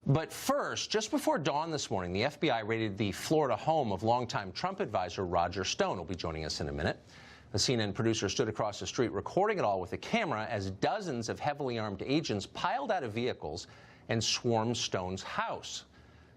But first, just before dawn this morning, the FBI raided the Florida home of longtime Trump advisor Roger Stone, who'll be joining us in a minute. The CNN producer stood across the street recording it all with a camera as dozens of heavily armed agents piled out of vehicles and swarmed Stone's house.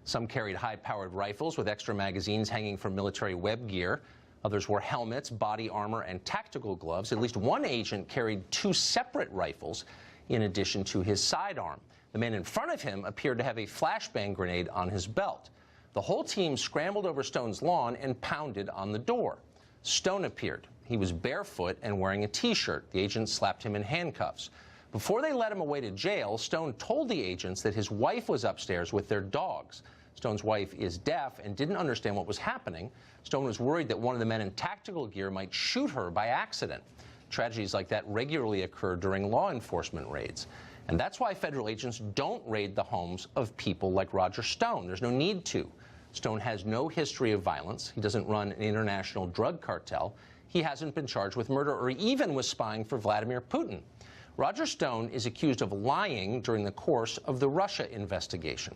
Some carried high-powered rifles with extra magazines hanging from military web gear. Others wore helmets, body armor, and tactical gloves. At least one agent carried 2 separate rifles in addition to his sidearm. The man in front of him appeared to have a flashbang grenade on his belt. The whole team scrambled over Stone's lawn and pounded on the door. Stone appeared. He was barefoot and wearing a T-shirt. The agents slapped him in handcuffs. Before they led him away to jail, Stone told the agents that his wife was upstairs with their dogs. Stone's wife is deaf and didn't understand what was happening. Stone was worried that one of the men in tactical gear might shoot her by accident. Tragedies like that regularly occur during law enforcement raids. And that's why federal agents don't raid the homes of people like Roger Stone. There's no need to. Stone has no history of violence. He doesn't run an international drug cartel. He hasn't been charged with murder or even with spying for Vladimir Putin. Roger Stone is accused of lying during the course of the Russia investigation.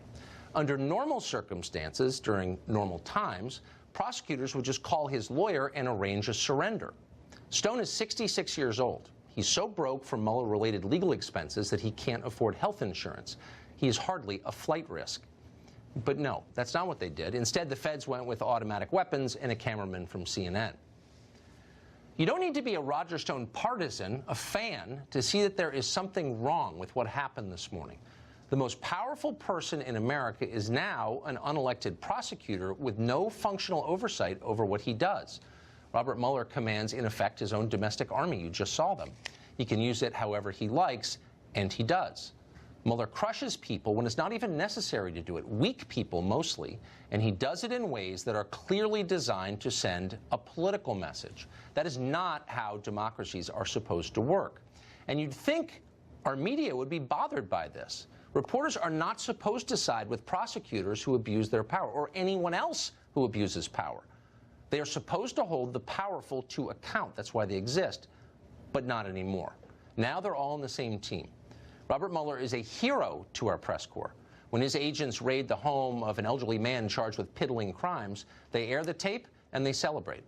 Under normal circumstances, during normal times, prosecutors would just call his lawyer and arrange a surrender. Stone is 66 years old. He's so broke from Mueller-related legal expenses that he can't afford health insurance. He is hardly a flight risk. But no, that's not what they did. Instead, the feds went with automatic weapons and a cameraman from CNN. You don't need to be a Roger Stone partisan, a fan, to see that there is something wrong with what happened this morning. The most powerful person in America is now an unelected prosecutor with no functional oversight over what he does. Robert Mueller commands, in effect, his own domestic army. You just saw them. He can use it however he likes, and he does. Mueller crushes people when it's not even necessary to do it, weak people mostly, and he does it in ways that are clearly designed to send a political message. That is not how democracies are supposed to work. And you'd think our media would be bothered by this. Reporters are not supposed to side with prosecutors who abuse their power, or anyone else who abuses power. They are supposed to hold the powerful to account. That's why they exist, but not anymore. Now they're all on the same team. Robert Mueller is a hero to our press corps. When his agents raid the home of an elderly man charged with piddling crimes, they air the tape and they celebrate.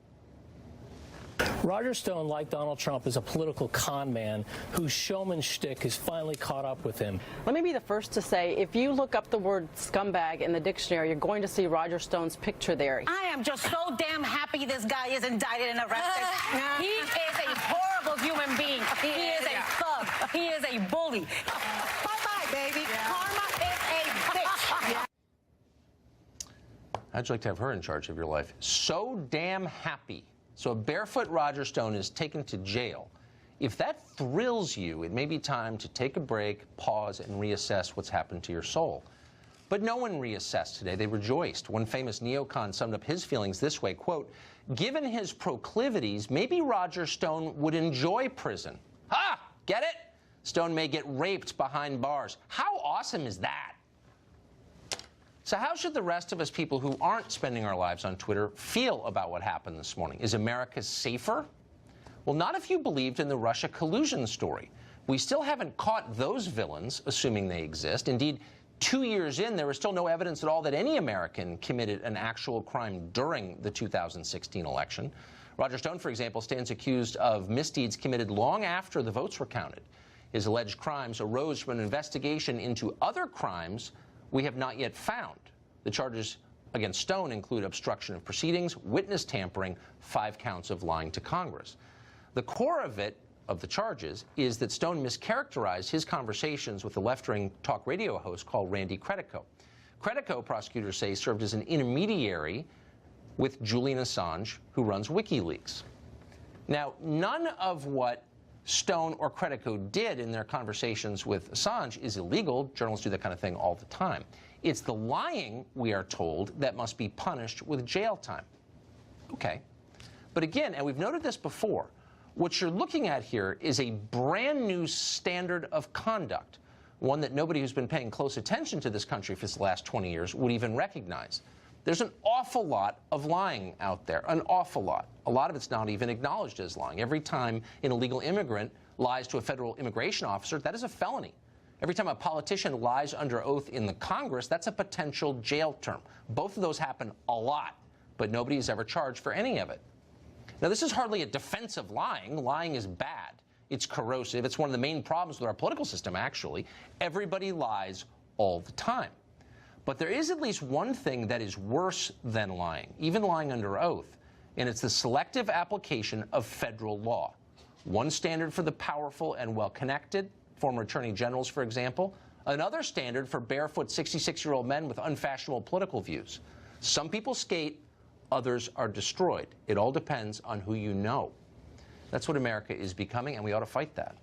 Roger Stone, like Donald Trump, is a political con man whose showman shtick has finally caught up with him. Let me be the first to say, if you look up the word scumbag in the dictionary, you're going to see Roger Stone's picture there. I am just so damn happy this guy is indicted and arrested. He is a horrible human being. He is a thug. He is a bully. Bye-bye, baby. Karma is a bitch. How'd you like to have her in charge of your life? So damn happy. So a barefoot Roger Stone is taken to jail. If that thrills you, it may be time to take a break, pause, and reassess what's happened to your soul. But no one reassessed today. They rejoiced. One famous neocon summed up his feelings this way, quote, "Given his proclivities, maybe Roger Stone would enjoy prison." Ha! Get it? Stone may get raped behind bars. How awesome is that? So how should the rest of us people who aren't spending our lives on Twitter feel about what happened this morning? Is America safer? Well, not if you believed in the Russia collusion story. We still haven't caught those villains, assuming they exist. Indeed, 2 years in, there is still no evidence at all that any American committed an actual crime during the 2016 election. Roger Stone, for example, stands accused of misdeeds committed long after the votes were counted. His alleged crimes arose from an investigation into other crimes we have not yet found. The charges against Stone include obstruction of proceedings, witness tampering, 5 counts of lying to Congress. The core of the charges, is that Stone mischaracterized his conversations with a left-wing talk radio host called Randy Credico. Credico, prosecutors say, served as an intermediary with Julian Assange, who runs WikiLeaks. Now, none of what Stone or Credico did in their conversations with Assange is illegal. Journalists do that kind of thing all the time. It's the lying, we are told, that must be punished with jail time. Okay. But again, and we've noted this before, what you're looking at here is a brand new standard of conduct, one that nobody who's been paying close attention to this country for the last 20 years would even recognize. There's an awful lot of lying out there, an awful lot. A lot of it's not even acknowledged as lying. Every time an illegal immigrant lies to a federal immigration officer, that is a felony. Every time a politician lies under oath in the Congress, that's a potential jail term. Both of those happen a lot, but nobody is ever charged for any of it. Now, this is hardly a defense of lying. Lying is bad. It's corrosive. It's one of the main problems with our political system, actually. Everybody lies all the time. But there is at least one thing that is worse than lying, even lying under oath, and it's the selective application of federal law. One standard for the powerful and well-connected, former attorney generals, for example. Another standard for barefoot 66-year-old men with unfashionable political views. Some people skate, others are destroyed. It all depends on who you know. That's what America is becoming, and we ought to fight that.